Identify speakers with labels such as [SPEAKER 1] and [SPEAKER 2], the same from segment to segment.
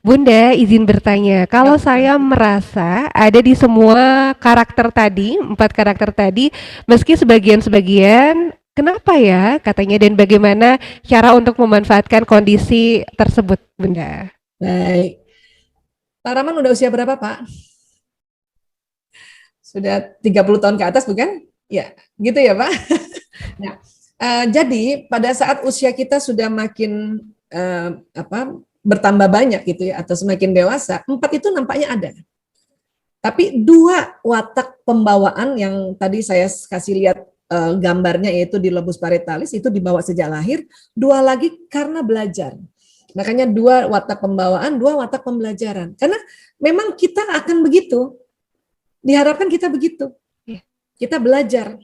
[SPEAKER 1] Bunda, izin bertanya,
[SPEAKER 2] Ya,
[SPEAKER 1] kalau saya merasa ada di semua karakter tadi, 4 karakter tadi, meski sebagian-sebagian, kenapa ya katanya dan bagaimana cara untuk memanfaatkan kondisi tersebut, Bunda?
[SPEAKER 2] baik. Pak Rahman udah usia berapa, Pak? Sudah 30 tahun ke atas, bukan? Ya, gitu ya, Pak. Nah, jadi pada saat usia kita sudah makin bertambah banyak gitu ya, atau semakin dewasa, 4 itu nampaknya ada. Tapi 2 watak pembawaan yang tadi saya kasih lihat gambarnya, yaitu di lobus parietalis, itu dibawa sejak lahir. 2 lagi karena belajar. Makanya 2 watak pembawaan, 2 watak pembelajaran. Karena memang kita akan begitu. Diharapkan kita begitu.
[SPEAKER 1] Iya.
[SPEAKER 2] Kita belajar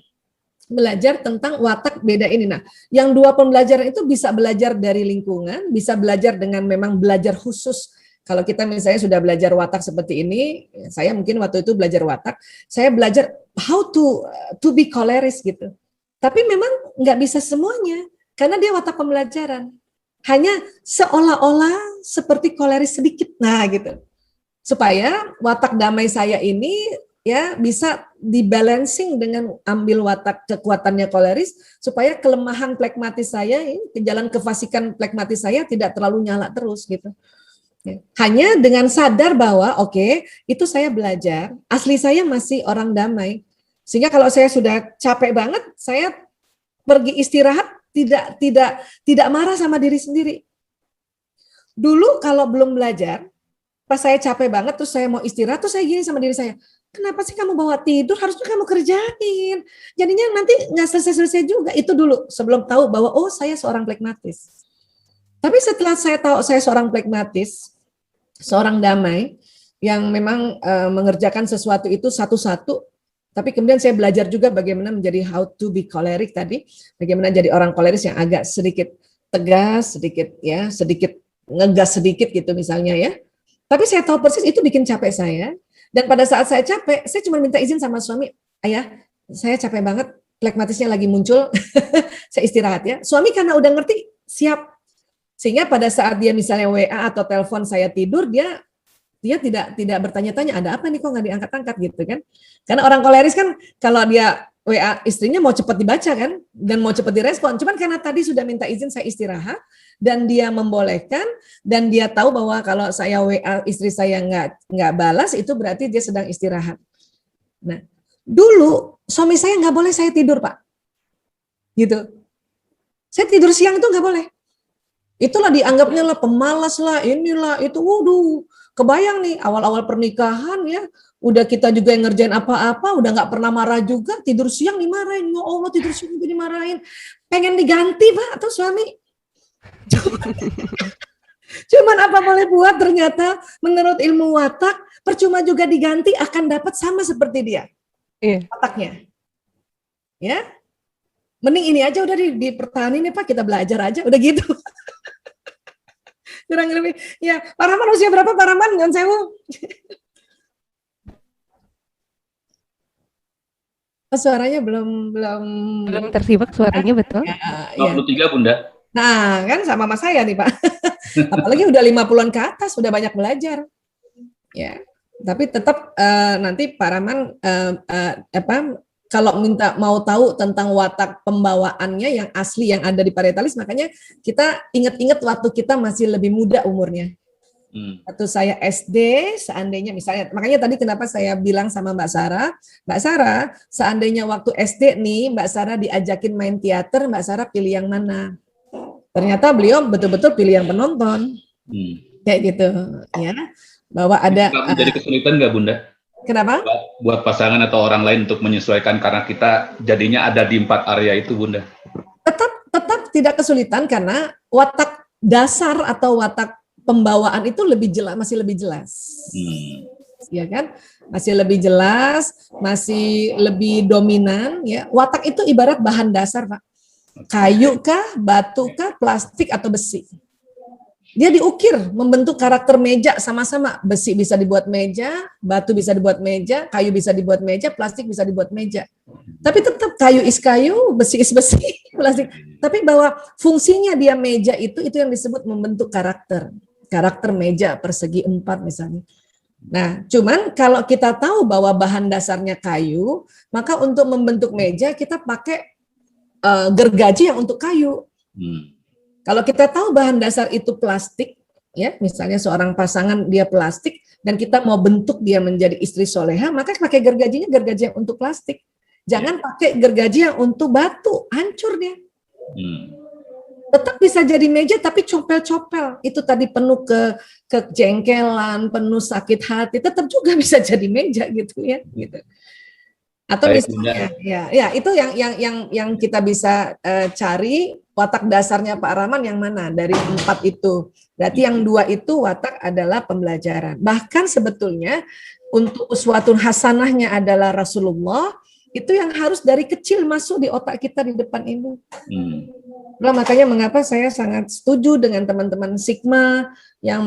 [SPEAKER 2] tentang watak beda ini. Nah, yang 2 pembelajaran itu bisa belajar dari lingkungan, bisa belajar dengan memang belajar khusus. Kalau kita misalnya sudah belajar watak seperti ini, saya mungkin waktu itu belajar watak, saya belajar how to be koleris gitu. Tapi memang nggak bisa semuanya, karena dia watak pembelajaran. Hanya seolah-olah seperti koleris sedikit, nah gitu. Supaya watak damai saya ini ya bisa dibalancing dengan ambil watak kekuatannya koleris, supaya kelemahan plekmatis saya, jalan kefasikan plekmatis saya tidak terlalu nyala terus gitu. Hanya dengan sadar bahwa oke, itu saya belajar, asli saya masih orang damai. Sehingga kalau saya sudah capek banget, saya pergi istirahat tidak marah sama diri sendiri. Dulu kalau belum belajar, pas saya capek banget terus saya mau istirahat, terus saya gini sama diri saya, kenapa sih kamu bawa tidur, harusnya kamu kerjain, jadinya nanti nggak selesai-selesai juga. Itu dulu sebelum tahu bahwa oh saya seorang plekmatis. Tapi setelah saya tahu saya seorang plekmatis, seorang damai yang memang mengerjakan sesuatu itu satu-satu, tapi kemudian saya belajar juga bagaimana menjadi how to be choleric tadi, bagaimana jadi orang koleris yang agak sedikit tegas, sedikit ngegas sedikit gitu misalnya ya. Tapi saya tahu persis itu bikin capek saya. Dan pada saat saya capek, saya cuma minta izin sama suami, ayah, saya capek banget, plekmatisnya lagi muncul, saya istirahat ya. Suami karena udah ngerti, siap. Sehingga pada saat dia misalnya WA atau telepon saya tidur, dia tidak bertanya-tanya, ada apa nih kok nggak diangkat-angkat gitu kan. Karena orang koleris kan kalau dia WA istrinya mau cepat dibaca kan, dan mau cepat direspon. Cuman karena tadi sudah minta izin saya istirahat, dan dia membolehkan, dan dia tahu bahwa kalau saya WA istri saya nggak balas, itu berarti dia sedang istirahat. Nah, dulu suami saya nggak boleh saya tidur, Pak. Gitu. Saya tidur siang itu nggak boleh. Itulah dianggapnya lah pemalas lah, inilah itu. Waduh, kebayang nih awal-awal pernikahan ya, udah kita juga yang ngerjain apa-apa, udah nggak pernah marah juga, tidur siang dimarahin. Ya Allah, tidur siang juga dimarahin. Pengen diganti, Pak, atau suami. Cuman apa boleh buat, ternyata menurut ilmu watak, percuma juga diganti, akan dapat sama seperti dia.
[SPEAKER 1] Iya.
[SPEAKER 2] Wataknya. Ya. Mending ini aja udah dipertahanin ya Pak, kita belajar aja, udah gitu. Kurang lebih. Ya, Pak Rahman usia berapa Pak Rahman? Nyon sewu. Suaranya
[SPEAKER 1] Belum tersimak suaranya betul.
[SPEAKER 2] ya, ya.
[SPEAKER 3] 23 Bunda.
[SPEAKER 2] Nah, kan sama mas saya nih Pak. Apalagi udah 50-an ke atas, udah banyak belajar. Ya. Tapi tetap nanti Pak Rahman kalau mau tahu tentang watak pembawaannya yang asli yang ada di parietalis, makanya kita ingat-ingat waktu kita masih lebih muda umurnya. Waktu saya SD, seandainya misalnya, makanya tadi kenapa saya bilang sama Mbak Sarah, seandainya waktu SD nih Mbak Sarah diajakin main teater, Mbak Sarah pilih yang mana? Ternyata beliau betul-betul pilih yang penonton, kayak gitu, ya. Bahwa ada.
[SPEAKER 3] Jadi kesulitan nggak Bunda?
[SPEAKER 2] Kenapa?
[SPEAKER 3] Buat pasangan atau orang lain untuk menyesuaikan karena kita jadinya ada di 4 area itu Bunda.
[SPEAKER 2] Tetap tidak kesulitan karena watak dasar atau watak pembawaan itu masih lebih jelas. Ya kan? Masih lebih jelas, masih lebih dominan ya. Watak itu ibarat bahan dasar, Pak. Kayu kah, batu kah, plastik atau besi. Dia diukir membentuk karakter meja sama-sama. Besi bisa dibuat meja, batu bisa dibuat meja, kayu bisa dibuat meja, plastik bisa dibuat meja. Tapi tetap kayu is kayu, besi is besi, plastik. Tapi bahwa fungsinya dia meja itu yang disebut membentuk karakter. karakter meja persegi 4 misalnya. Nah, cuman kalau kita tahu bahwa bahan dasarnya kayu, maka untuk membentuk meja kita pakai gergaji yang untuk kayu. Kalau kita tahu bahan dasar itu plastik, ya, misalnya seorang pasangan dia plastik dan kita mau bentuk dia menjadi istri soleha, maka pakai gergaji yang untuk plastik. Jangan pakai gergaji yang untuk batu, hancur dia. Tetap bisa jadi meja tapi copel-copel. Itu tadi penuh kejengkelan, penuh sakit hati, tetap juga bisa jadi meja gitu ya, gitu. Atau
[SPEAKER 3] Baik,
[SPEAKER 2] misalnya ya itu yang kita bisa cari watak dasarnya Pak Rahman yang mana dari 4 itu. Berarti yang 2 itu watak adalah pembelajaran. Bahkan sebetulnya untuk uswatun hasanahnya adalah Rasulullah, itu yang harus dari kecil masuk di otak kita di depan ini. Nah, makanya mengapa saya sangat setuju dengan teman-teman Sigma yang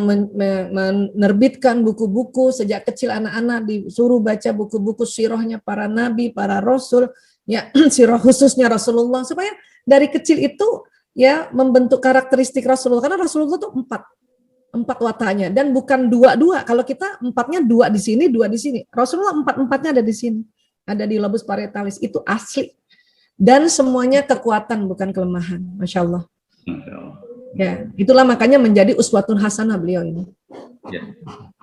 [SPEAKER 2] menerbitkan buku-buku sejak kecil, anak-anak disuruh baca buku-buku sirahnya para nabi, para rasul, ya sirah khususnya Rasulullah, supaya dari kecil itu ya membentuk karakteristik Rasulullah. Karena Rasulullah itu 4 wataknya dan bukan 2. Kalau kita 4-nya 2 di sini, 2 di sini. Rasulullah 4-4-nya ada di sini. Ada di lobus parietalis, itu asli. Dan semuanya kekuatan, bukan kelemahan. Masya Allah. Ya, itulah makanya menjadi uswatun hasanah beliau ini.
[SPEAKER 3] Ya.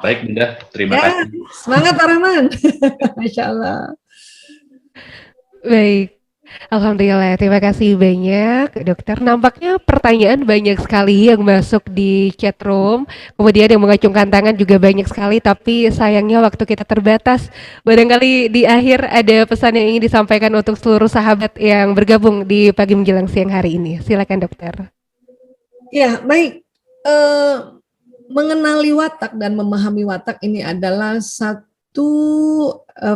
[SPEAKER 3] Baik Bunda, terima kasih.
[SPEAKER 2] Semangat Pak Rahman. Masya Allah.
[SPEAKER 1] Baik. Alhamdulillah, terima kasih banyak dokter. Nampaknya pertanyaan banyak sekali yang masuk di chat room, kemudian yang mengacungkan tangan juga banyak sekali, tapi sayangnya waktu kita terbatas. Barangkali di akhir ada pesan yang ingin disampaikan untuk seluruh sahabat yang bergabung di Pagi Menjelang Siang hari ini. Silakan dokter.
[SPEAKER 2] Ya, baik. Mengenali watak dan memahami watak ini adalah satu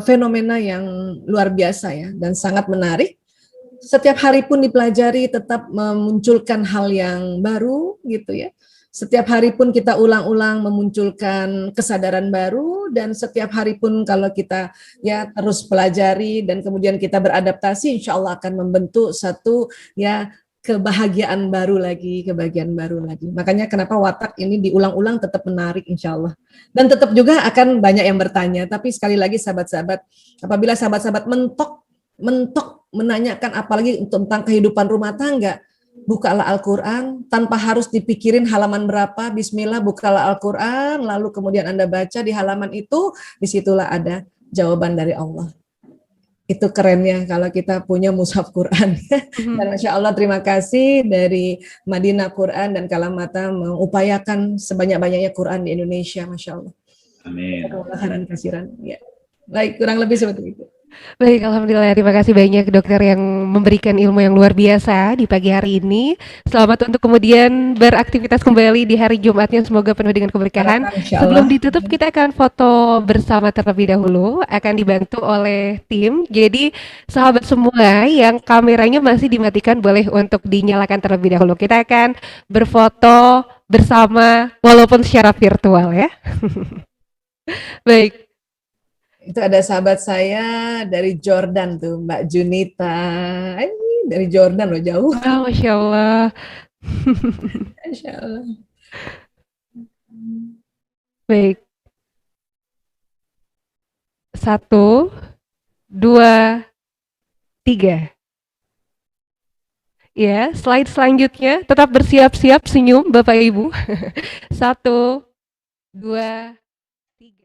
[SPEAKER 2] fenomena yang luar biasa ya, dan sangat menarik. Setiap hari pun dipelajari, tetap memunculkan hal yang baru gitu ya. Setiap hari pun kita ulang-ulang memunculkan kesadaran baru, dan setiap hari pun kalau kita ya terus pelajari dan kemudian kita beradaptasi, insya Allah akan membentuk satu ya kebahagiaan baru lagi, kebahagiaan baru lagi. Makanya kenapa watak ini diulang-ulang tetap menarik insya Allah. Dan tetap juga akan banyak yang bertanya, tapi sekali lagi sahabat-sahabat, apabila sahabat-sahabat mentok menanyakan apalagi tentang kehidupan rumah tangga, bukalah Al-Quran, tanpa harus dipikirin halaman berapa, bismillah, bukalah Al-Quran, lalu kemudian Anda baca di halaman itu, disitulah ada jawaban dari Allah. Itu kerennya kalau kita punya mushaf Quran. Dan Masya Allah, terima kasih dari Madinah Quran dan Kalamata mengupayakan sebanyak-banyaknya Quran di Indonesia, Masya Allah.
[SPEAKER 3] Amin.
[SPEAKER 2] Kasiran. Ya. Baik, kurang lebih seperti itu.
[SPEAKER 1] Baik, alhamdulillah, terima kasih banyak dokter yang memberikan ilmu yang luar biasa di pagi hari ini. Selamat untuk kemudian beraktivitas kembali di hari Jumatnya, semoga penuh dengan keberkahan. Sebelum ditutup, kita akan foto bersama terlebih dahulu, akan dibantu oleh tim. Jadi sahabat semua yang kameranya masih dimatikan boleh untuk dinyalakan terlebih dahulu. Kita akan berfoto bersama walaupun secara virtual ya. Baik.
[SPEAKER 2] Itu ada sahabat saya dari Jordan tuh, Mbak Junita. Dari Jordan loh, jauh.
[SPEAKER 1] Oh, Masya Allah.
[SPEAKER 2] Masya Allah.
[SPEAKER 1] Baik. 1, 2, 3. Ya, slide selanjutnya tetap bersiap-siap senyum Bapak Ibu. 1, 2,